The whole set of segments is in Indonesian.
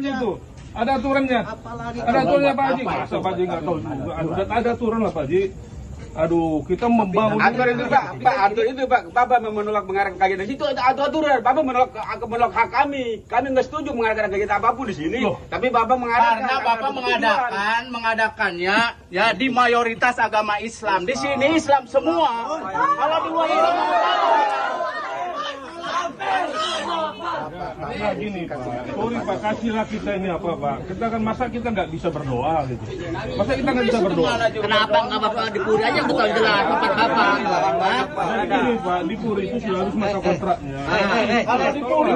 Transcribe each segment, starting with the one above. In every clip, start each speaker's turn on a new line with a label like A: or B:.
A: aturannya itu. Ada aturannya. Ada aturannya Pak Haji. Masa Pak Haji nggak tahu juga? Ada aturan lah Pak Haji. Aduh, kita membangun
B: aturan itu Pak, aturan itu Pak, Bapak menolak mengarahkan kegiatan itu aturan, Bapak menolak hak kami nggak setuju mengarahkan kegiatan apapun di sini. Loh. Tapi Bapak mengarahkan
C: karena Bapak mengadakannya ya di mayoritas agama Islam. Di sini Islam semua. Kalau di luar Islam
A: Nah gini Pak, sorry Pak, kasihlah kita ini apa Pak. Kita kan masa kita nggak bisa berdoa gitu. Masa kita nggak bisa berdoa.
C: kenapa nggak Bapak di Puri aja betul jelas tempat Bapak.
A: Nah gini Pak, di Puri itu sudah harus masa kontraknya.
C: Kalau di Puri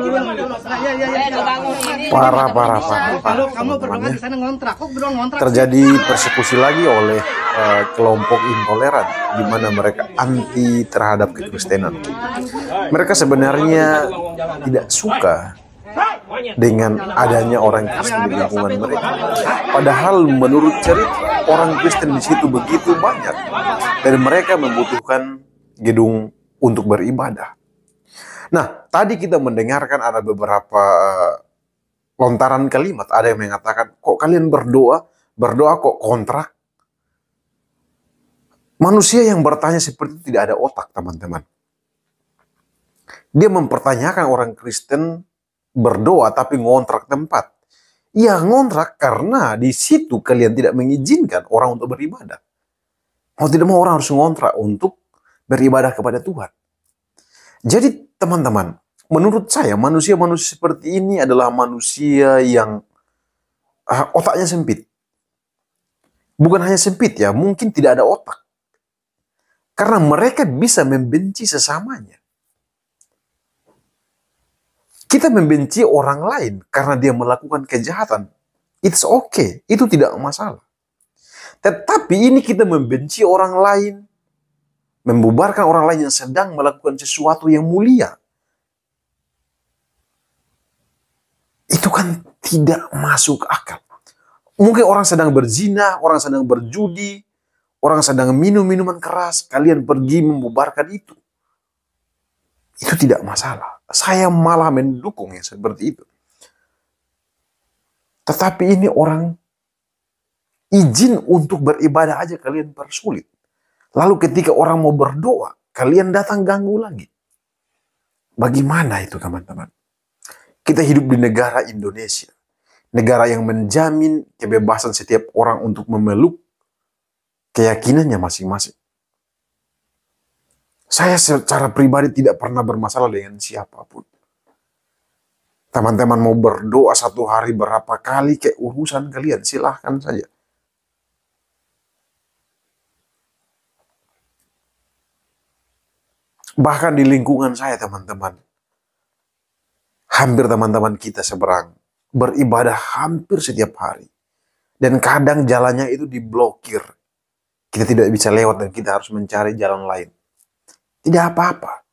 D: Parah.
C: Kalau kamu berdoa di sana ngontrak, kok berdoa ngontrak?
D: Terjadi persekusi lagi oleh kelompok intoleran, di mana mereka anti terhadap kekristenan. Mereka sebenarnya tidak suka dengan adanya orang Kristen di lingkungan mereka. Padahal menurut cerita, orang Kristen di situ begitu banyak dan mereka membutuhkan gedung untuk beribadah. Nah, tadi kita mendengarkan ada beberapa lontaran kalimat. Ada yang mengatakan, kok kalian berdoa kok kontrak? Manusia yang bertanya seperti itu tidak ada otak, teman-teman. Dia mempertanyakan orang Kristen berdoa tapi ngontrak tempat. Ya ngontrak karena di situ kalian tidak mengizinkan orang untuk beribadah. Mau tidak mau orang harus ngontrak untuk beribadah kepada Tuhan. Jadi teman-teman, menurut saya manusia-manusia seperti ini adalah manusia yang otaknya sempit. Bukan hanya sempit ya, mungkin tidak ada otak. Karena mereka bisa membenci sesamanya. Kita membenci orang lain karena dia melakukan kejahatan. It's okay, itu tidak masalah. Tetapi ini kita membenci orang lain, membubarkan orang lain yang sedang melakukan sesuatu yang mulia. Itu kan tidak masuk akal. Mungkin orang sedang berzina, orang sedang berjudi, orang sedang minum minuman keras, kalian pergi membubarkan itu. Itu tidak masalah. Saya malah mendukung yang seperti itu. Tetapi ini orang izin untuk beribadah aja kalian persulit. Lalu ketika orang mau berdoa, kalian datang ganggu lagi. Bagaimana itu teman-teman? Kita hidup di negara Indonesia. Negara yang menjamin kebebasan setiap orang untuk memeluk keyakinannya masing-masing. Saya secara pribadi tidak pernah bermasalah dengan siapapun. Teman-teman mau berdoa satu hari berapa kali kayak urusan kalian, silahkan saja. Bahkan di lingkungan saya teman-teman, hampir teman-teman kita seberang beribadah hampir setiap hari. Dan kadang jalannya itu diblokir. Kita tidak bisa lewat dan kita harus mencari jalan lain. Tidak apa-apa.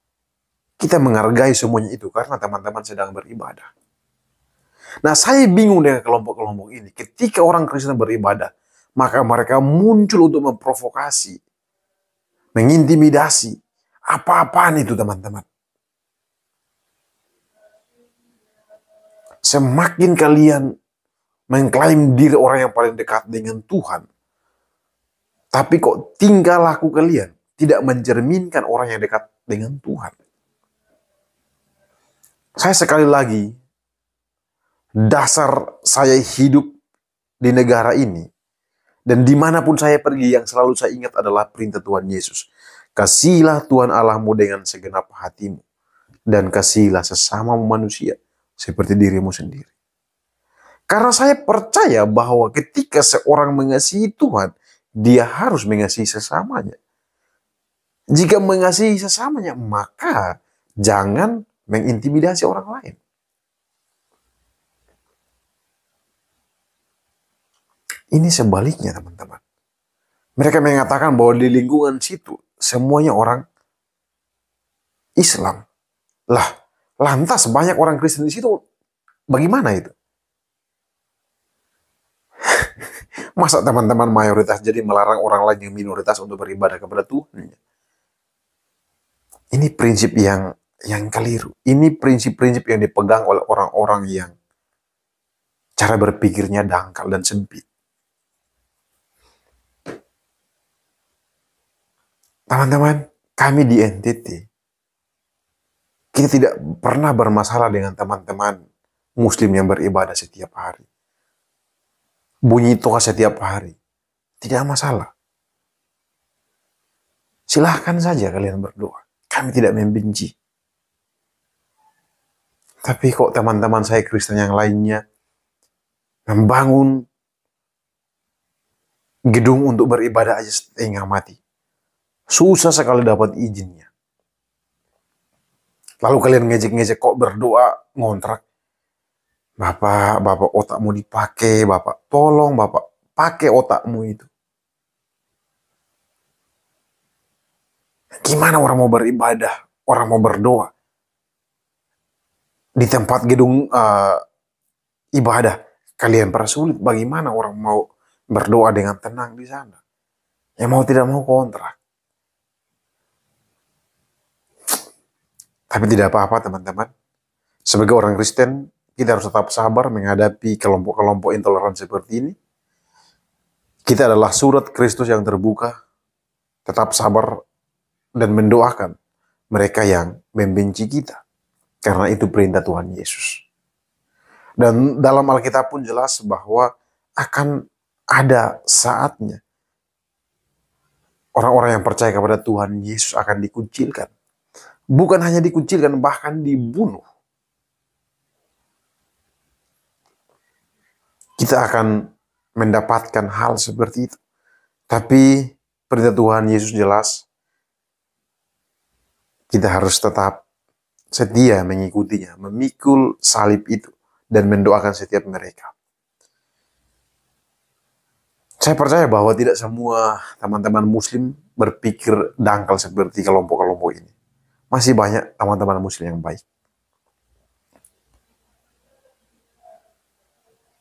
D: Kita menghargai semuanya itu karena teman-teman sedang beribadah. Nah, saya bingung dengan kelompok-kelompok ini. Ketika orang Kristen beribadah, maka mereka muncul untuk memprovokasi, mengintimidasi. Apa-apaan itu teman-teman. Semakin kalian mengklaim diri orang yang paling dekat dengan Tuhan, tapi kok tingkah laku kalian tidak mencerminkan orang yang dekat dengan Tuhan. Saya sekali lagi, dasar saya hidup di negara ini, dan dimanapun saya pergi, yang selalu saya ingat adalah perintah Tuhan Yesus. Kasihilah Tuhan Allahmu dengan segenap hatimu, dan kasihilah sesama manusia seperti dirimu sendiri. Karena saya percaya bahwa ketika seorang mengasihi Tuhan, dia harus mengasihi sesamanya. Jika mengasihi sesamanya, maka jangan mengintimidasi orang lain. Ini sebaliknya teman-teman. Mereka mengatakan bahwa di lingkungan situ semuanya orang Islam. Lah, lantas banyak orang Kristen di situ, bagaimana itu? Masa teman-teman mayoritas jadi melarang orang lain yang minoritas untuk beribadah kepada Tuhan? Ini prinsip yang keliru. Ini prinsip-prinsip yang dipegang oleh orang-orang yang cara berpikirnya dangkal dan sempit. Teman-teman, kami di NTT, kita tidak pernah bermasalah dengan teman-teman Muslim yang beribadah setiap hari. Bunyi toa setiap hari. Tidak masalah. Silahkan saja kalian berdoa. Kami tidak membenci. Tapi kok teman-teman saya Kristen yang lainnya membangun gedung untuk beribadah aja setengah mati. Susah sekali dapat izinnya. Lalu kalian ngejek-ngejek kok berdoa ngontrak. Bapak otakmu dipakai, Bapak tolong Bapak pakai otakmu itu. Gimana orang mau beribadah, orang mau berdoa di tempat gedung ibadah kalian persulit? Bagaimana orang mau berdoa dengan tenang di sana? Yang mau tidak mau kontrak. Tapi tidak apa-apa teman-teman. Sebagai orang Kristen, kita harus tetap sabar menghadapi kelompok-kelompok intoleran seperti ini. Kita adalah surat Kristus yang terbuka. Tetap sabar dan mendoakan mereka yang membenci kita. Karena itu perintah Tuhan Yesus. Dan dalam Alkitab pun jelas bahwa akan ada saatnya orang-orang yang percaya kepada Tuhan Yesus akan dikucilkan. Bukan hanya dikucilkan, bahkan dibunuh. Kita akan mendapatkan hal seperti itu. Tapi perintah Tuhan Yesus jelas. Kita harus tetap setia mengikutinya, memikul salib itu, dan mendoakan setiap mereka. Saya percaya bahwa tidak semua teman-teman Muslim berpikir dangkal seperti kelompok-kelompok ini. Masih banyak teman-teman Muslim yang baik.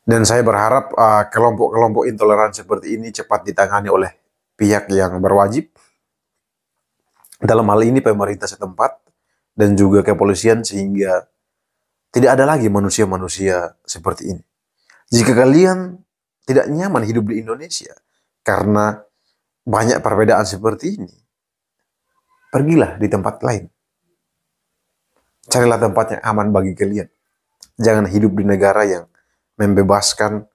D: Dan saya berharap kelompok-kelompok intoleran seperti ini cepat ditangani oleh pihak yang berwajib. Dalam hal ini pemerintah setempat dan juga kepolisian, sehingga tidak ada lagi manusia-manusia seperti ini. Jika kalian tidak nyaman hidup di Indonesia karena banyak perbedaan seperti ini, pergilah di tempat lain. Carilah tempat yang aman bagi kalian. Jangan hidup di negara yang membebaskan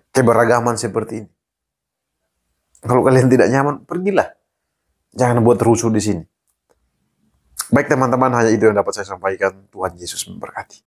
D: keberagaman seperti ini. Kalau kalian tidak nyaman, pergilah. Jangan buat rusuh di sini. Baik teman-teman, hanya itu yang dapat saya sampaikan. Tuhan Yesus memberkati.